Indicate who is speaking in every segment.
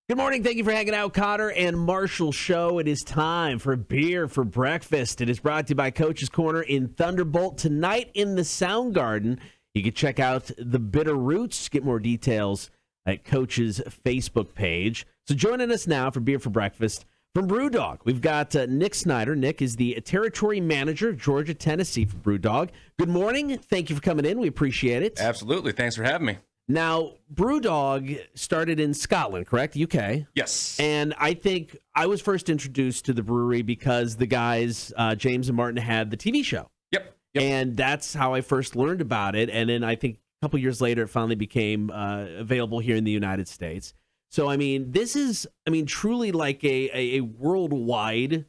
Speaker 1: Good morning. Thank you for hanging out, Cotter and Marshall Show. It is time for Beer for Breakfast. It is brought to you by Coach's Corner in Thunderbolt. Tonight in the Soundgarden, you can check out the Bitter Roots. Get more details at Coach's Facebook page. So joining us now for Beer for Breakfast from BrewDog, we've got Nick Snyder. Nick is the territory manager, Georgia, Tennessee for BrewDog. Good morning. Thank you for coming in. We appreciate it.
Speaker 2: Absolutely. Thanks for having me.
Speaker 1: Now, BrewDog started in Scotland, correct? UK.
Speaker 2: Yes.
Speaker 1: And I think I was first introduced to the brewery because the guys, James and Martin, had the TV show.
Speaker 2: Yep.
Speaker 1: And that's how I first learned about it. And then I think a couple years later, it finally became available here in the United States. So, I mean, this is, truly like a worldwide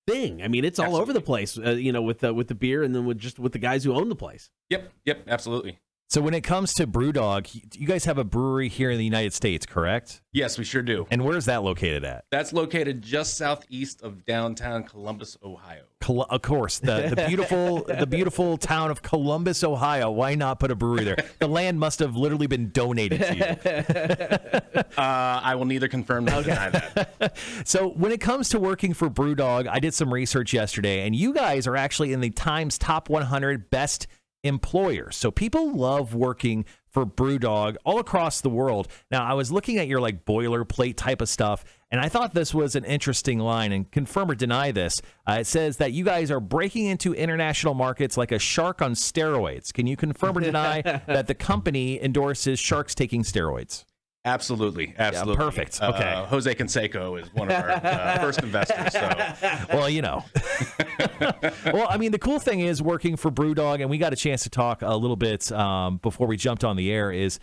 Speaker 1: thing. I mean, it's all over the place, with the beer and then with the guys who own the place.
Speaker 2: Yep. Absolutely.
Speaker 3: So when it comes to BrewDog, you guys have a brewery here in the United States, correct?
Speaker 2: Yes, we sure do.
Speaker 3: And where's that located at?
Speaker 2: That's located just southeast of downtown Columbus, Ohio.
Speaker 3: Of course, the beautiful town of Columbus, Ohio. Why not put a brewery there? The land must have literally been donated to you.
Speaker 2: I will neither confirm nor deny that.
Speaker 3: So when it comes to working for BrewDog, I did some research yesterday, and you guys are actually in the Times Top 100 Best Employers. So people love working for BrewDog all across the world. Now, I was looking at your boilerplate type of stuff, and I thought this was an interesting line, and confirm or deny this. It says that you guys are breaking into international markets like a shark on steroids. Can you confirm or deny that the company endorses sharks taking steroids?
Speaker 2: Absolutely.
Speaker 3: Yeah, perfect. Okay.
Speaker 2: Jose Canseco is one of our first investors. So.
Speaker 3: Well, Well, the cool thing is working for BrewDog, and we got a chance to talk a little bit before we jumped on the air, is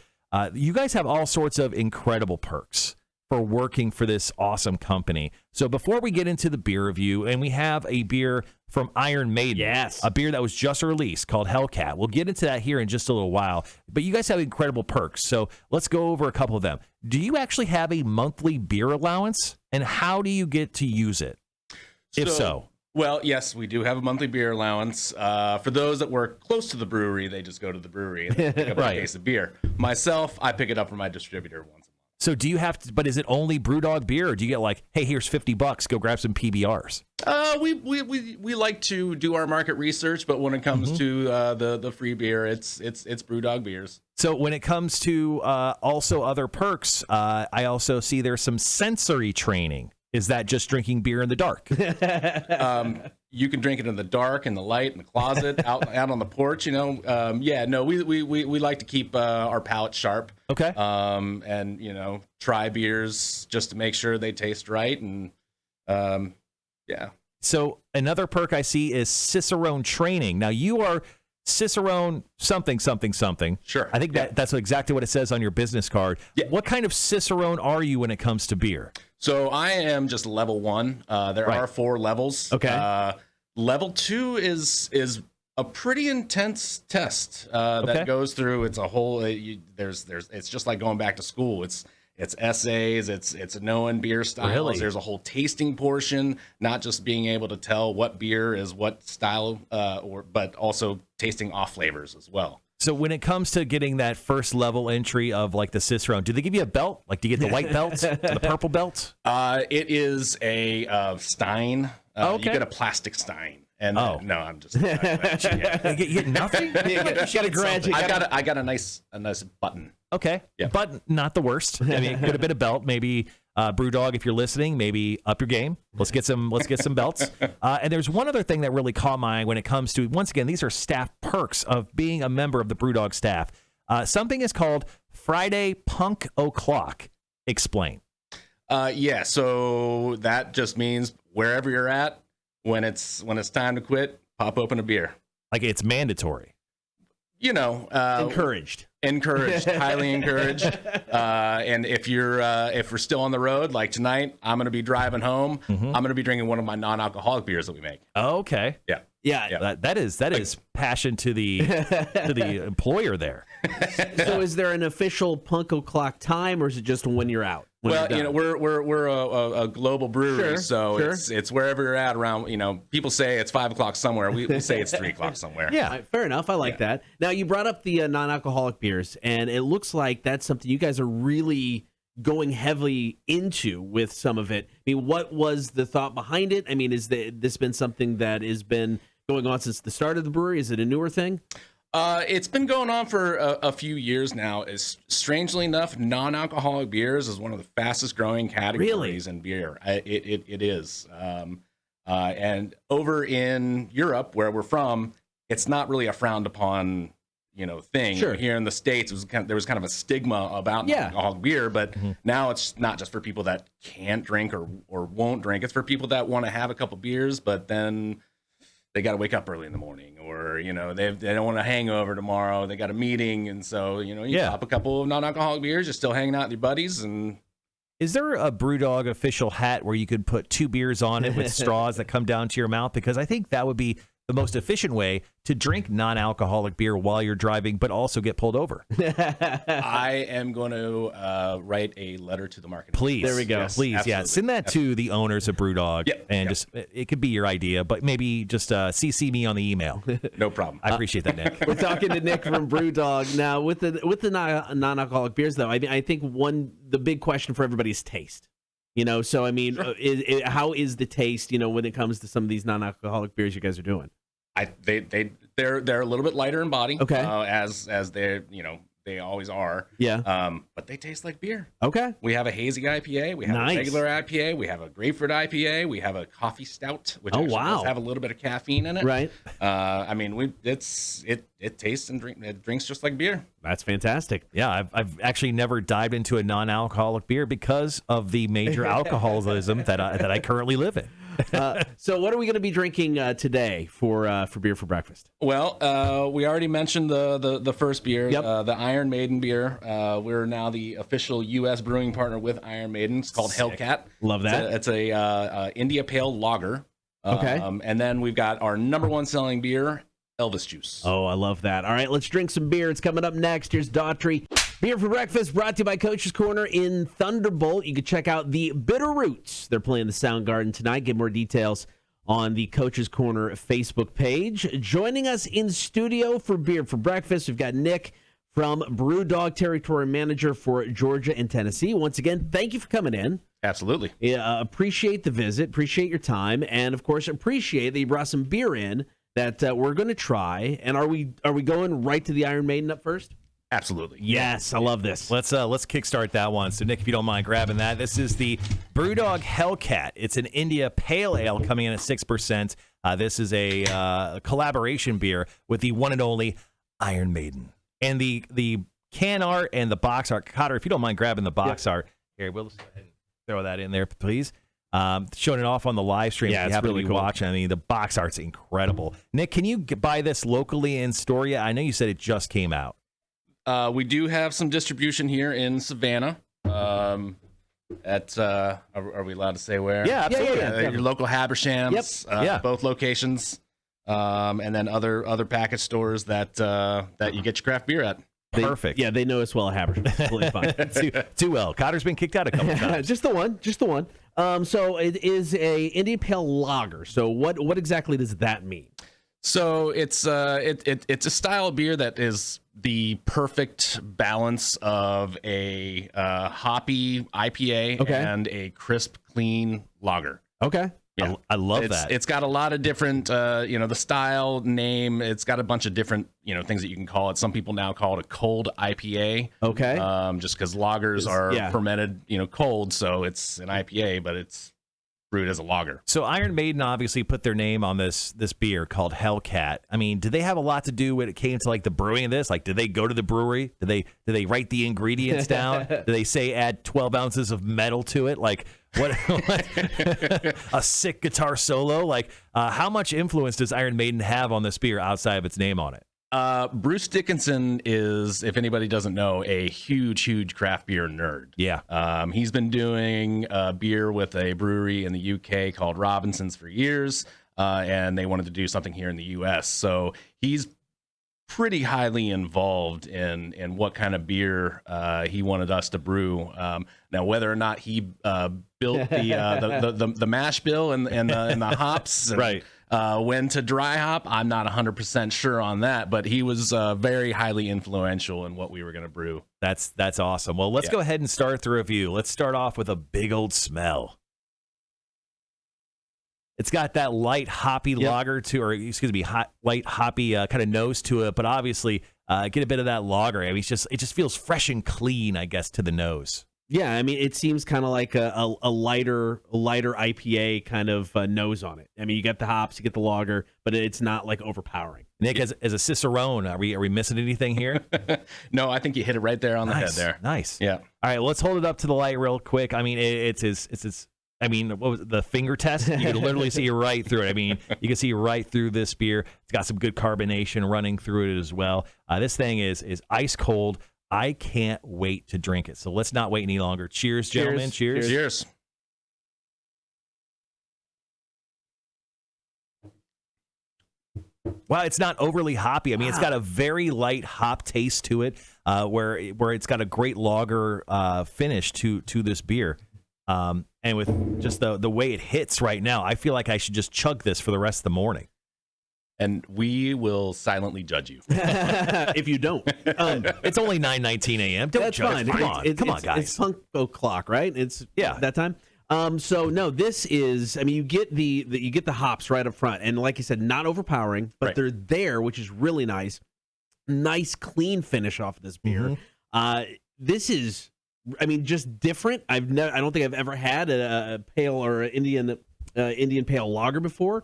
Speaker 3: you guys have all sorts of incredible perks for working for this awesome company. So before we get into the beer review, and we have a beer from Iron Maiden,
Speaker 1: yes,
Speaker 3: a beer that was just released called Hellcat. We'll get into that here in just a little while, but you guys have incredible perks. So let's go over a couple of them. Do you actually have a monthly beer allowance, and how do you get to use it? If so.
Speaker 2: Well, yes, we do have a monthly beer allowance. For those that work close to the brewery, they just go to the brewery and pick up a case of beer. Myself, I pick it up from my distributor once a month.
Speaker 3: So do you have to, but is it only BrewDog beer, or do you get hey, here's $50, go grab some PBRs?
Speaker 2: We like to do our market research, but when it comes to the free beer, it's BrewDog beers.
Speaker 3: So when it comes to also other perks, I also see there's some sensory training. Is that just drinking beer in the dark?
Speaker 2: You can drink it in the dark, in the light, in the closet, out on the porch. We like to keep our palate sharp.
Speaker 3: Okay.
Speaker 2: And try beers just to make sure they taste right, and yeah.
Speaker 3: So another perk I see is Cicerone training. Now you are Cicerone something.
Speaker 2: Sure.
Speaker 3: I think that's exactly what it says on your business card.
Speaker 2: Yeah.
Speaker 3: What kind of Cicerone are you when it comes to beer?
Speaker 2: So I am just level 1. There are 4 levels.
Speaker 1: Okay.
Speaker 2: Level 2 is a pretty intense test that goes through. It's a whole. It's just like going back to school. It's essays. It's knowing beer styles.
Speaker 3: Really?
Speaker 2: There's a whole tasting portion, not just being able to tell what beer is what style, but also tasting off flavors as well.
Speaker 3: So when it comes to getting that first level entry of the Cicerone, do they give you a belt? Do you get the white belt, the purple belt?
Speaker 2: It is a Stein.
Speaker 3: Okay.
Speaker 2: You get a plastic Stein. And
Speaker 3: no,
Speaker 2: I'm just. You
Speaker 3: get nothing. You got a graduate.
Speaker 2: I got a nice button.
Speaker 3: Okay,
Speaker 2: yeah.
Speaker 3: But not the worst. Could have been a belt. Maybe BrewDog, if you're listening, maybe up your game. Let's get some belts. And there's one other thing that really caught my eye when it comes to, once again, these are staff perks of being a member of the BrewDog staff. Something is called Friday Punk O'Clock. Explain.
Speaker 2: Yeah. So that just means wherever you're at, when it's time to quit, pop open a beer.
Speaker 3: It's mandatory.
Speaker 1: Encouraged,
Speaker 2: highly encouraged. And if we're still on the road, like tonight, I'm going to be driving home. I'm going to be drinking one of my non-alcoholic beers that we make.
Speaker 3: Oh, okay.
Speaker 2: Yeah.
Speaker 3: That is passion to the employer there.
Speaker 1: So is there an official Punk O'Clock time, or is it just when you're out?
Speaker 2: Well, we're a global brewery, so
Speaker 1: sure.
Speaker 2: It's wherever you're at around. People say it's 5 o'clock somewhere. We say it's 3 o'clock somewhere.
Speaker 1: Yeah, fair enough. I like that. Now you brought up the non-alcoholic beers, and it looks like that's something you guys are really going heavily into with some of it. I mean, what was the thought behind it? I mean, this been something that has been going on since the start of the brewery? Is it a newer thing?
Speaker 2: It's been going on for a few years now. Strangely enough, non-alcoholic beers is one of the fastest growing categories in beer. It is. And over in Europe, where we're from, it's not really a frowned upon, thing.
Speaker 1: Sure.
Speaker 2: Here in the States, there was kind of a stigma about non-alcoholic beer, but now it's not just for people that can't drink or won't drink. It's for people that want to have a couple beers, but then they got to wake up early in the morning, or they don't want a hangover tomorrow. They got a meeting, and so you pop a couple of non-alcoholic beers. You're still hanging out with your buddies. And
Speaker 3: is there a BrewDog official hat where you could put 2 beers on it with straws that come down to your mouth? Because I think that would be the most efficient way to drink non-alcoholic beer while you're driving, but also get pulled over.
Speaker 2: I am going to write a letter to the market.
Speaker 3: Please.
Speaker 1: There we go.
Speaker 3: Yes, please.
Speaker 2: Absolutely.
Speaker 3: Yeah. Send that to the owners of BrewDog.
Speaker 2: And
Speaker 3: just, it could be your idea, but maybe just CC me on the email.
Speaker 2: No problem.
Speaker 3: I appreciate that, Nick.
Speaker 1: We're talking to Nick from BrewDog. Now, with the non-alcoholic beers, though, I think the big question for everybody is taste. So I mean, sure. How is the taste? When it comes to some of these non-alcoholic beers you guys are doing.
Speaker 2: They're a little bit lighter in body,
Speaker 1: okay,
Speaker 2: as they're they always are, but they taste like beer.
Speaker 1: Okay,
Speaker 2: we have a hazy IPA, we have a regular IPA, we have a grapefruit IPA, we have a coffee stout, which does have a little bit of caffeine in it.
Speaker 1: Right.
Speaker 2: I mean, it tastes and drinks just like beer.
Speaker 1: That's fantastic.
Speaker 3: Yeah, I've actually never dived into a non-alcoholic beer because of the major alcoholism that I currently live in.
Speaker 1: So what are we going to be drinking today for beer for breakfast?
Speaker 2: Well, we already mentioned the first beer, the Iron Maiden beer. We're now the official U.S. brewing partner with Iron Maiden. It's called Hellcat.
Speaker 1: Love that.
Speaker 2: It's a India Pale Lager.
Speaker 1: Okay.
Speaker 2: And then we've got our #1 selling beer, Elvis Juice.
Speaker 1: Oh, I love that. All right, let's drink some beer. It's coming up next. Here's Daughtry. Beer for breakfast brought to you by Coach's Corner in Thunderbolt. You can check out the Bitter Roots. They're playing the Soundgarden tonight. Get more details on the Coach's Corner Facebook page. Joining us in studio for Beer for Breakfast, we've got Nick from BrewDog, Territory Manager for Georgia and Tennessee. Once again, thank you for coming in.
Speaker 2: Absolutely.
Speaker 1: Appreciate the visit. Appreciate your time. And, of course, appreciate that you brought some beer in that we're going to try. And are we going right to the Iron Maiden up first?
Speaker 2: Absolutely.
Speaker 1: Yes, I love this.
Speaker 3: Let's kickstart that one. So, Nick, if you don't mind grabbing that, this is the BrewDog Hellcat. It's an India Pale Ale coming in at 6%. This is a collaboration beer with the one and only Iron Maiden. And the can art and the box art, Cotter, if you don't mind grabbing the box art, here, we'll just throw that in there, please. Showing it off on the live stream.
Speaker 1: Yeah,
Speaker 3: if you happen
Speaker 1: really
Speaker 3: to be
Speaker 1: cool.
Speaker 3: watching. I mean, the box art's incredible. Nick, can you buy this locally in Storia? I know you said it just came out.
Speaker 2: We do have some distribution here in Savannah. Are we allowed to say where?
Speaker 3: Yeah, absolutely.
Speaker 2: Yeah. Your local Habershams.
Speaker 1: Yep.
Speaker 2: Both locations. And then other package stores that you get your craft beer at.
Speaker 3: Perfect.
Speaker 1: Yeah, they know us well at Habersham. It's totally fine.
Speaker 3: Too well. Cotter's been kicked out a couple times.
Speaker 1: Just the one. So it is a India Pale Lager. So what exactly does that mean?
Speaker 2: So it's a style of beer that is the perfect balance of a hoppy IPA and a crisp, clean lager.
Speaker 1: Okay.
Speaker 2: Yeah.
Speaker 3: I love that.
Speaker 2: It's got a lot of different, the style, name. It's got a bunch of different, things that you can call it. Some people now call it a cold IPA.
Speaker 1: Okay.
Speaker 2: Just because lagers are fermented, cold, so it's an IPA, but it's brewed as a lager.
Speaker 3: So Iron Maiden obviously put their name on this beer called Hellcat. I mean, did they have a lot to do when it came to like the brewing of this? Like, did they go to the brewery? Did they write the ingredients down? Did they say add 12 ounces of metal to it? Like what a sick guitar solo? Like how much influence does Iron Maiden have on this beer outside of its name on it?
Speaker 2: Bruce Dickinson is, if anybody doesn't know, a huge craft beer nerd.
Speaker 3: Yeah.
Speaker 2: He's been doing beer with a brewery in the UK called Robinson's for years, and they wanted to do something here in the US. So he's pretty highly involved in what kind of beer he wanted us to brew. Now, whether or not he built the mash bill and the hops, and,
Speaker 3: right.
Speaker 2: When to dry hop, I'm not 100% sure on that, but he was very highly influential in what we were going to brew.
Speaker 3: That's awesome. Well, let's go ahead and start the review. Let's start off with a big old smell. It's got that light hoppy lager light hoppy kind of nose to it, but obviously get a bit of that lager. I mean, it just feels fresh and clean, I guess, to the nose.
Speaker 1: Yeah, I mean, it seems kind of like a lighter IPA kind of nose on it. I mean, you get the hops, you get the lager, but it's not like overpowering.
Speaker 3: Nick, as a Cicerone, are we missing anything here?
Speaker 2: No, I think you hit it right there on the head there.
Speaker 3: Nice.
Speaker 2: Yeah.
Speaker 3: All right, well, let's hold it up to the light real quick. I mean, what was it, the finger test? You can literally see right through it. I mean, you can see right through this beer. It's got some good carbonation running through it as well. This thing is ice cold. I can't wait to drink it. So let's not wait any longer. Cheers, gentlemen. Cheers.
Speaker 2: Cheers.
Speaker 3: Wow, it's not overly hoppy. I mean, It's got a very light hop taste to it, where it's got a great lager finish to this beer. And with just the way it hits right now, I feel like I should just chug this for the rest of the morning.
Speaker 2: And we will silently judge you
Speaker 1: if you don't.
Speaker 3: It's only 9:19 a.m. Don't
Speaker 1: That's
Speaker 3: judge.
Speaker 1: fine.
Speaker 3: Come on, guys.
Speaker 1: It's punk o'clock, right? It's that time. So no, this is. I mean, you get the hops right up front, and like you said, not overpowering, but they're there, which is really nice. Nice, clean finish off of this beer. This is, I mean, just different. I don't think I've ever had a pale or Indian pale lager before.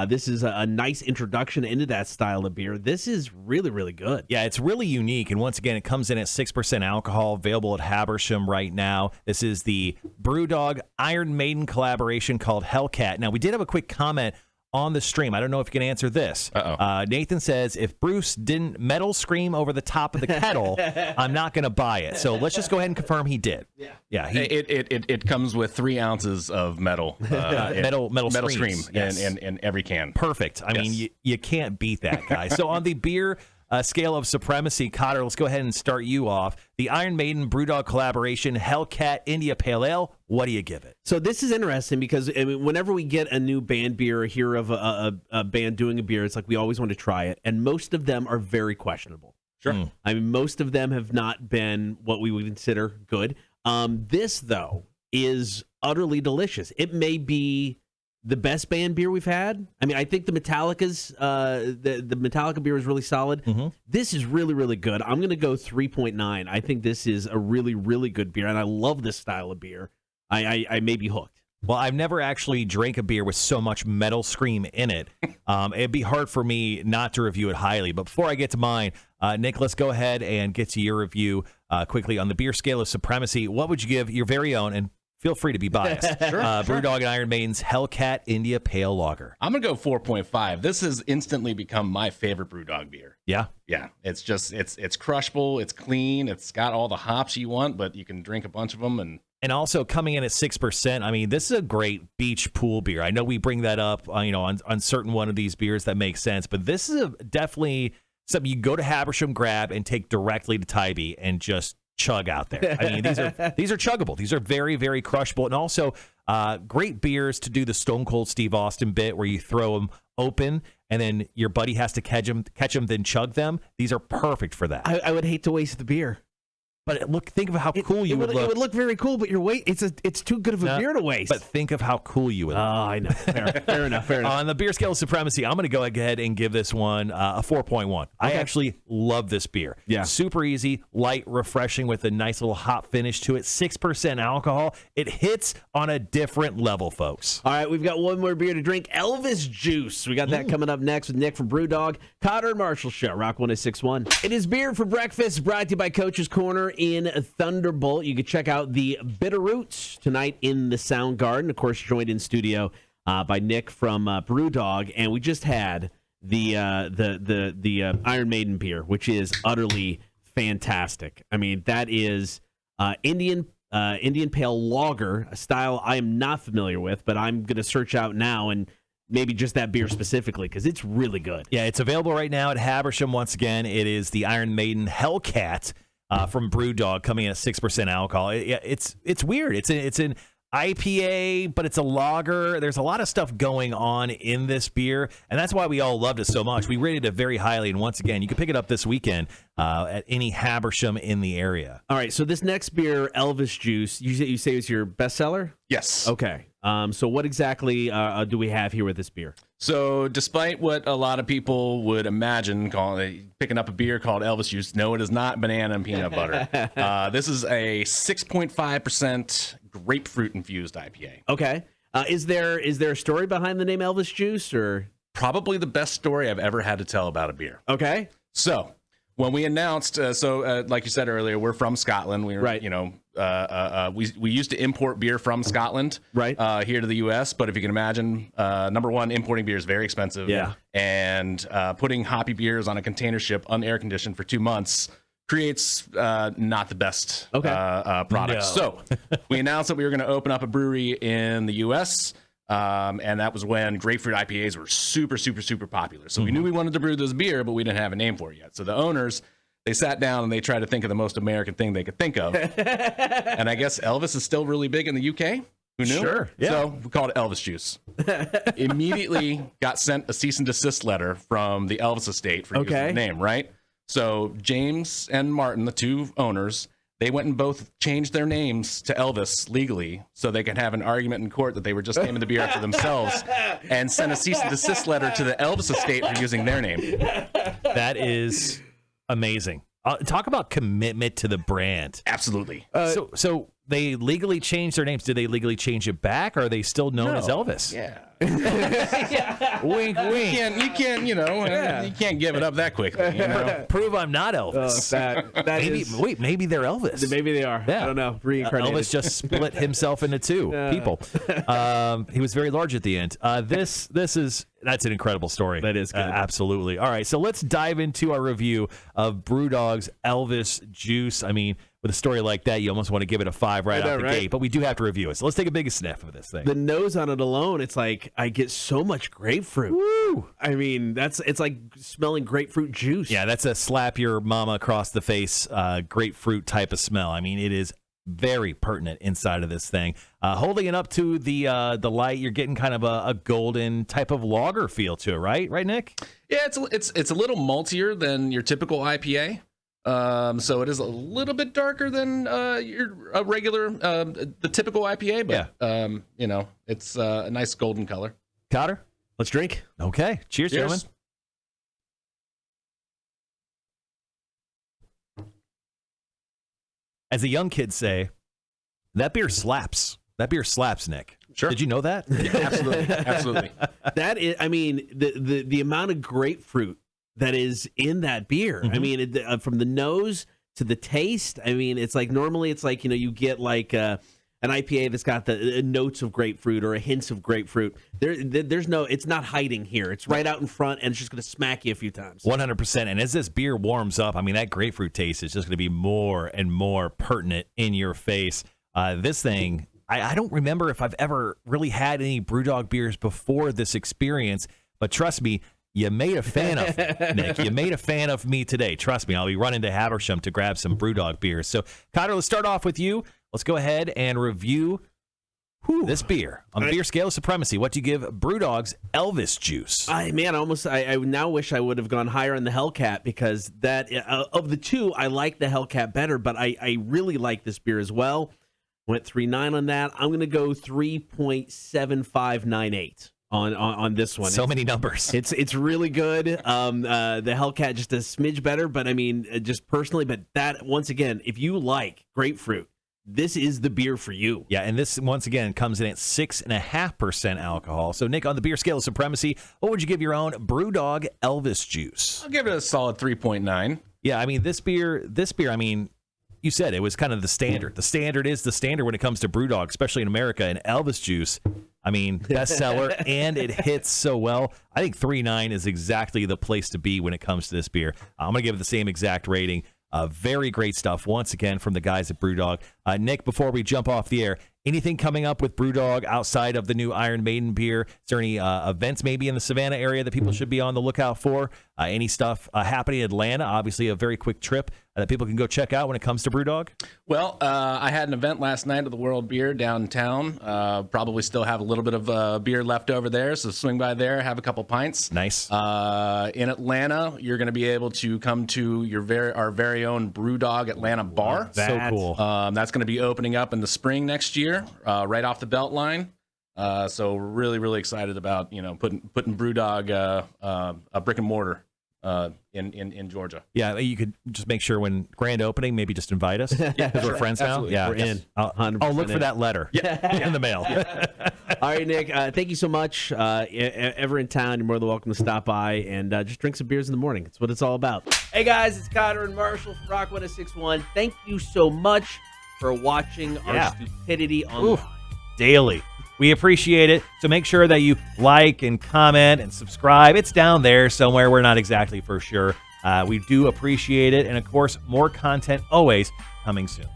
Speaker 1: This is a nice introduction into that style of beer. This is really, really good.
Speaker 3: Yeah, it's really unique. And once again, it comes in at 6% alcohol, available at Habersham right now. This is the BrewDog Iron Maiden collaboration called Hellcat. Now, we did have a quick comment on the stream. I don't know if you can answer this. Nathan says, if Bruce didn't metal scream over the top of the kettle, I'm not going to buy it. So let's just go ahead and confirm he did. Yeah.
Speaker 2: It comes with 3 ounces of metal.
Speaker 3: Metal
Speaker 2: scream
Speaker 3: yes.
Speaker 2: in every can.
Speaker 3: Perfect. I mean, you can't beat that, guy. So on the beer scale of supremacy, Cotter, let's go ahead and start you off. The Iron Maiden BrewDog collaboration, Hellcat India Pale Ale. What do you give it?
Speaker 1: So this is interesting because I mean, whenever we get a new band beer or hear of a band doing a beer, it's like we always want to try it. And most of them are very questionable.
Speaker 2: Sure.
Speaker 1: I mean, most of them have not been what we would consider good. This, though, is utterly delicious. It may be the best band beer we've had. I mean, I think the Metallica's the Metallica beer is really solid. This is really, really good. I'm going to go 3.9. I think this is a really, really good beer, and I love this style of beer. I may be hooked.
Speaker 3: Well, I've never actually drank a beer with so much metal scream in it. It'd be hard for me not to review it highly. But before I get to mine, Nick, let's go ahead and get to your review quickly on the beer scale of supremacy. What would you give your very own, and feel free to be biased, BrewDog and Iron Maiden's Hellcat India Pale Lager?
Speaker 2: I'm going to go 4.5. This has instantly become my favorite BrewDog beer.
Speaker 3: Yeah?
Speaker 2: Yeah. It's just, it's crushable. It's clean. It's got all the hops you want, but you can drink a bunch of them.
Speaker 3: And also coming in at 6%, I mean, this is a great beach pool beer. I know we bring that up, on certain one of these beers that makes sense, but this is definitely something you go to Habersham, grab, and take directly to Tybee and just chug out there. I mean, these are chuggable. These are very, very crushable, and also great beers to do the Stone Cold Steve Austin bit where you throw them open and then your buddy has to catch them, then chug them. These are perfect for that.
Speaker 1: I would hate to waste the beer.
Speaker 3: But think of how cool you would look.
Speaker 1: It would look very cool, but it's too good of a beer to waste.
Speaker 3: But think of how cool you would look.
Speaker 1: Oh, I know. Fair enough.
Speaker 3: On the beer scale of supremacy, I'm going to go ahead and give this one a 4.1. I actually love this beer.
Speaker 1: Yeah.
Speaker 3: Super easy, light, refreshing with a nice little hop finish to it. 6% alcohol. It hits on a different level, folks.
Speaker 1: All right, we've got one more beer to drink. Elvis Juice. We got that coming up next with Nick from BrewDog. Cotter and Marshall Show, Rock 106.1. It is Beer for Breakfast, brought to you by Coach's Corner in Thunderbolt. You can check out the Bitter Roots tonight in the Sound Garden. Of course, joined in studio by Nick from BrewDog, and we just had the Iron Maiden beer, which is utterly fantastic. I mean, that is Indian Pale Lager, a style I am not familiar with, but I'm going to search out now and maybe just that beer specifically because it's really good.
Speaker 3: Yeah, it's available right now at Habersham. Once again, it is the Iron Maiden Hellcat from BrewDog, coming in at 6% alcohol. It's weird. It's an IPA, but it's a lager. There's a lot of stuff going on in this beer, and that's why we all loved it so much. We rated it very highly, and once again, you can pick it up this weekend at any Habersham in the area.
Speaker 1: All right, so this next beer, Elvis Juice, you say it's your bestseller?
Speaker 2: Yes.
Speaker 1: Okay. So what exactly do we have here with this beer?
Speaker 2: So despite what a lot of people would imagine picking up a beer called Elvis Juice, no, it is not banana and peanut butter. This is a 6.5% grapefruit-infused IPA.
Speaker 1: Okay. Is there a story behind the name Elvis Juice, or? Probably
Speaker 2: the best story I've ever had to tell about a beer.
Speaker 1: Okay.
Speaker 2: So when we announced, like you said earlier, we're from Scotland. We were,
Speaker 1: right.
Speaker 2: We used to import beer from Scotland,
Speaker 1: right,
Speaker 2: here to the U.S. But if you can imagine, number one, importing beer is very expensive.
Speaker 1: Yeah.
Speaker 2: And putting hoppy beers on a container ship, unair conditioned for 2 months, creates not the best product.
Speaker 3: No.
Speaker 2: So we announced that we were going to open up a brewery in the U.S. And that was when grapefruit IPAs were super, super, super popular. So we knew we wanted to brew this beer, but we didn't have a name for it yet. So the owners, they sat down and they tried to think of the most American thing they could think of. And I guess Elvis is still really big in the UK. Who knew?
Speaker 3: Sure. Yeah.
Speaker 2: So we called it Elvis Juice. Immediately got sent a cease and desist letter from the Elvis estate for using the name, right? So James and Martin, the two owners, they went and both changed their names to Elvis legally so they could have an argument in court that they were just naming the beer after themselves, and sent a cease and desist letter to the Elvis estate for using their name.
Speaker 3: That is amazing. Talk about commitment to the brand.
Speaker 2: Absolutely.
Speaker 3: So they legally changed their names. Did they legally change it back, or are they still known as Elvis?
Speaker 2: Yeah.
Speaker 3: Wink, wink.
Speaker 2: You can't, you can't give it up that quickly.
Speaker 3: Prove I'm not Elvis. Maybe they're Elvis.
Speaker 1: Maybe they are.
Speaker 3: Yeah.
Speaker 1: I don't know. Reincarnated.
Speaker 3: Elvis just split himself into two people. He was very large at the end. That's an incredible story.
Speaker 1: That is good.
Speaker 3: Absolutely. All right, so let's dive into our review of BrewDog's Elvis Juice. I mean, with a story like that, you almost want to give it a 5 right out the gate, but we do have to review it. So let's take a big sniff of this thing.
Speaker 1: The nose on it alone, it's like I get so much grapefruit.
Speaker 3: Woo!
Speaker 1: I mean, it's like smelling grapefruit juice.
Speaker 3: Yeah, that's a slap your mama across the face grapefruit type of smell. I mean, it is very pertinent inside of this thing. Holding it up to the light, you're getting kind of a golden type of lager feel to it, right? Right, Nick?
Speaker 2: Yeah, it's a little maltier than your typical IPA. So it is a little bit darker than your regular the typical IPA, but it's a nice golden color.
Speaker 3: Cotter,
Speaker 1: let's drink.
Speaker 3: Okay, cheers, gentlemen. As the young kids say, that beer slaps. That beer slaps, Nick.
Speaker 2: Sure.
Speaker 3: Did you know that?
Speaker 2: Yeah, absolutely.
Speaker 1: That is, I mean, the amount of grapefruit that is in that beer.
Speaker 3: Mm-hmm.
Speaker 1: I mean, from the nose to the taste. I mean, it's like normally it's like, you get like an IPA that's got the notes of grapefruit or a hints of grapefruit. There's no, it's not hiding here. It's right out in front, and it's just going to smack you a few times.
Speaker 3: 100%. And as this beer warms up, I mean, that grapefruit taste is just going to be more and more pertinent in your face. This thing, I don't remember if I've ever really had any BrewDog beers before this experience, but trust me, you made a fan of me, Nick. You made a fan of me today. Trust me, I'll be running to Habersham to grab some BrewDog beers. So, Cotter, let's start off with you. Let's go ahead and review this beer. On the beer scale of supremacy, what do you give BrewDog's Elvis Juice?
Speaker 1: I now wish I would have gone higher on the Hellcat, because that of the two, I like the Hellcat better, but I really like this beer as well. Went 3.9 on that. I'm going to go 3.7598 on this one.
Speaker 3: So many numbers.
Speaker 1: It's really good. The Hellcat just a smidge better, but I mean, just personally, but that, once again, if you like grapefruit, this is the beer for you.
Speaker 3: Yeah, and this, once again, comes in at 6.5% alcohol. So, Nick, on the beer scale of supremacy, what would you give your own BrewDog Elvis Juice?
Speaker 2: I'll give it a solid 3.9.
Speaker 3: Yeah, I mean, this beer, I mean, you said it was kind of the standard. The standard is the standard when it comes to BrewDog, especially in America. And Elvis Juice, I mean, bestseller, and it hits so well. I think 3.9 is exactly the place to be when it comes to this beer. I'm going to give it the same exact rating. Very great stuff, once again, from the guys at BrewDog. Nick, before we jump off the air, anything coming up with BrewDog outside of the new Iron Maiden beer? Is there any events maybe in the Savannah area that people should be on the lookout for? Any stuff happening in Atlanta? Obviously, a very quick trip that people can go check out when it comes to BrewDog?
Speaker 2: Well, I had an event last night at the World Beer downtown. Probably still have a little bit of beer left over there, so swing by there, have a couple pints.
Speaker 3: Nice.
Speaker 2: In Atlanta, you're going to be able to come to our very own BrewDog Atlanta bar.
Speaker 3: So cool.
Speaker 2: That's going to be opening up in the spring next year, right off the Beltline. So we're really, really excited about putting BrewDog a brick and mortar in Georgia.
Speaker 3: Yeah, you could just make sure when grand opening, maybe just invite us. Because we're friends now.
Speaker 2: Absolutely.
Speaker 3: Yeah,
Speaker 1: We're in.
Speaker 3: I'll look for that letter in the mail.
Speaker 1: All right, Nick, thank you so much. Ever in town, you're more than welcome to stop by and just drink some beers in the morning. That's what it's all about. Hey, guys, it's Connor and Marshall from Rock 106.1. Thank you so much for watching our stupidity online.
Speaker 3: Daily. We appreciate it. So make sure that you like and comment and subscribe. It's down there somewhere. We're not exactly for sure. We do appreciate it. And, of course, more content always coming soon.